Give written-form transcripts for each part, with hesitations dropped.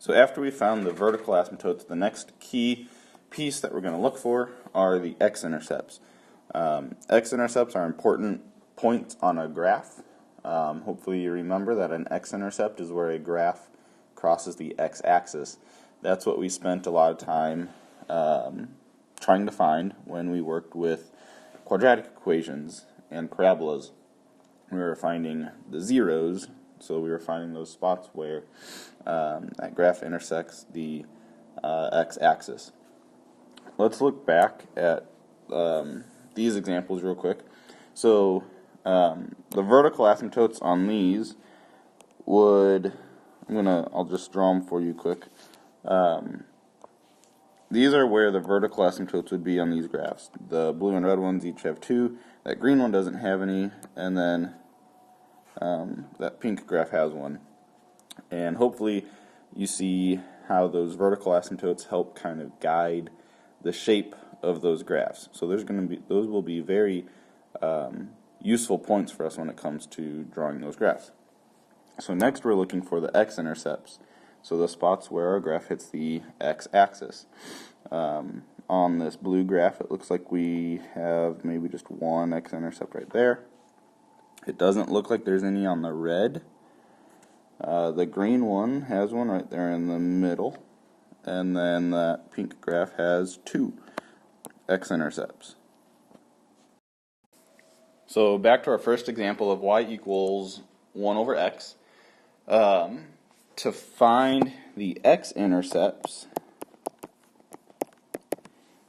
So after we found the vertical asymptotes, the next key piece that we're going to look for are the x-intercepts. X-intercepts are important points on a graph. Hopefully you remember that an x-intercept is where a graph crosses the x-axis. That's what we spent a lot of time trying to find when we worked with quadratic equations and parabolas. We were finding the zeros, so we were finding those spots where that graph intersects the x-axis. Let's look back at these examples real quick. So the vertical asymptotes on these would, I'll just draw them for you quick. These are where the vertical asymptotes would be on these graphs. The blue and red ones each have 2. That green one doesn't have any, and then that pink graph has 1. And hopefully you see how those vertical asymptotes help kind of guide the shape of those graphs. So those will be very useful points for us when it comes to drawing those graphs. So next we're looking for the x-intercepts. So the spots where our graph hits the x-axis. On this blue graph, it looks like we have maybe just one x-intercept right there. It doesn't look like there's any on the red. The green one has one right there in the middle. And then that pink graph has 2 x-intercepts. So back to our first example of y equals 1 over x. To find the x-intercepts,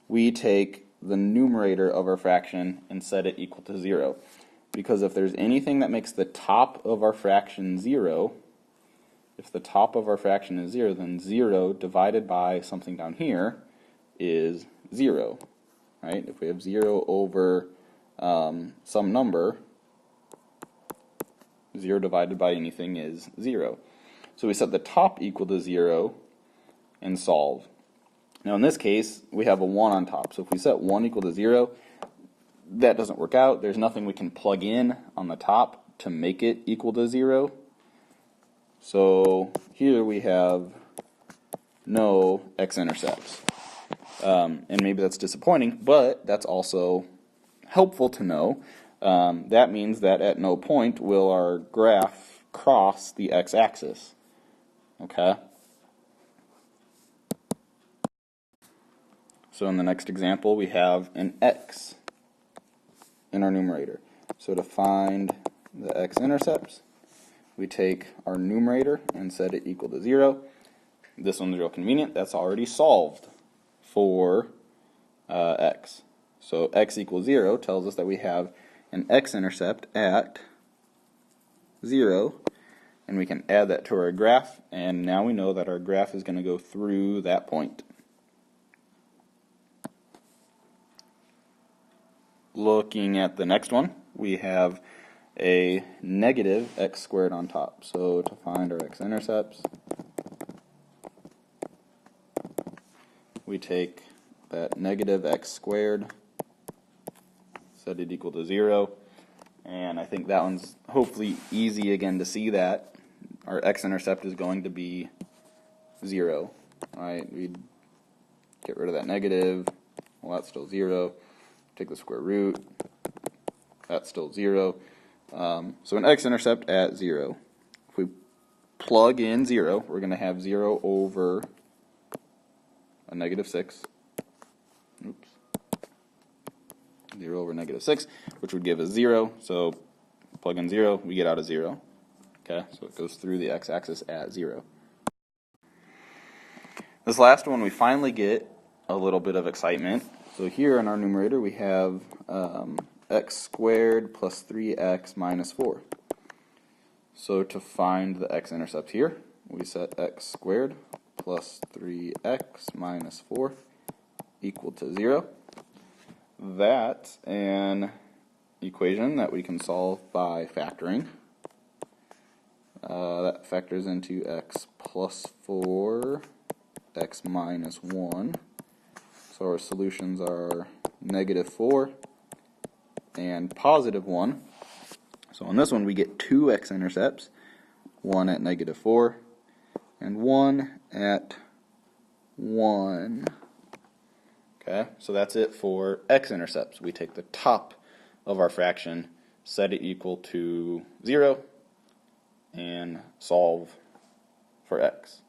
we take the numerator of our fraction and set it equal to 0. Because if there's anything that makes the top of our fraction 0, if the top of our fraction is 0, then 0 divided by something down here is 0. Right? If we have 0 over some number, 0 divided by anything is 0. So we set the top equal to 0 and solve. Now in this case, we have a 1 on top. So if we set 1 equal to 0, that doesn't work out. There's nothing we can plug in on the top to make it equal to 0. So here we have no x-intercepts. And maybe that's disappointing, but that's also helpful to know. That means that at no point will our graph cross the x-axis. Okay? So in the next example, we have an x in our numerator. So to find the x-intercepts, we take our numerator and set it equal to 0. This one's real convenient. That's already solved for x. So x equals 0 tells us that we have an x-intercept at 0, and we can add that to our graph, and now we know that our graph is going to go through that point. Looking at the next one, we have a negative x squared on top. So to find our x-intercepts, we take that negative x squared, set it equal to 0, and I think that one's hopefully easy again to see that our x-intercept is going to be 0. Right? We'd get rid of that negative, well that's still 0, take the square root, that's still 0. So an x-intercept at 0. If we plug in 0, we're going to have 0 over a negative 6. Oops. 0 over negative 6, which would give us 0. So plug in 0, we get out a 0. Okay, so it goes through the x-axis at 0. This last one, we finally get a little bit of excitement. So here in our numerator, we have x squared plus 3x minus 4. So to find the x-intercept here, we set x squared plus 3x minus 4 equal to 0. That's an equation that we can solve by factoring. That factors into x plus 4, x minus 1. So our solutions are negative 4 and positive 1. So on this one we get 2 x-intercepts, one at negative 4 and 1 at 1. Okay, so that's it for x-intercepts. We take the top of our fraction, set it equal to 0, and solve for x.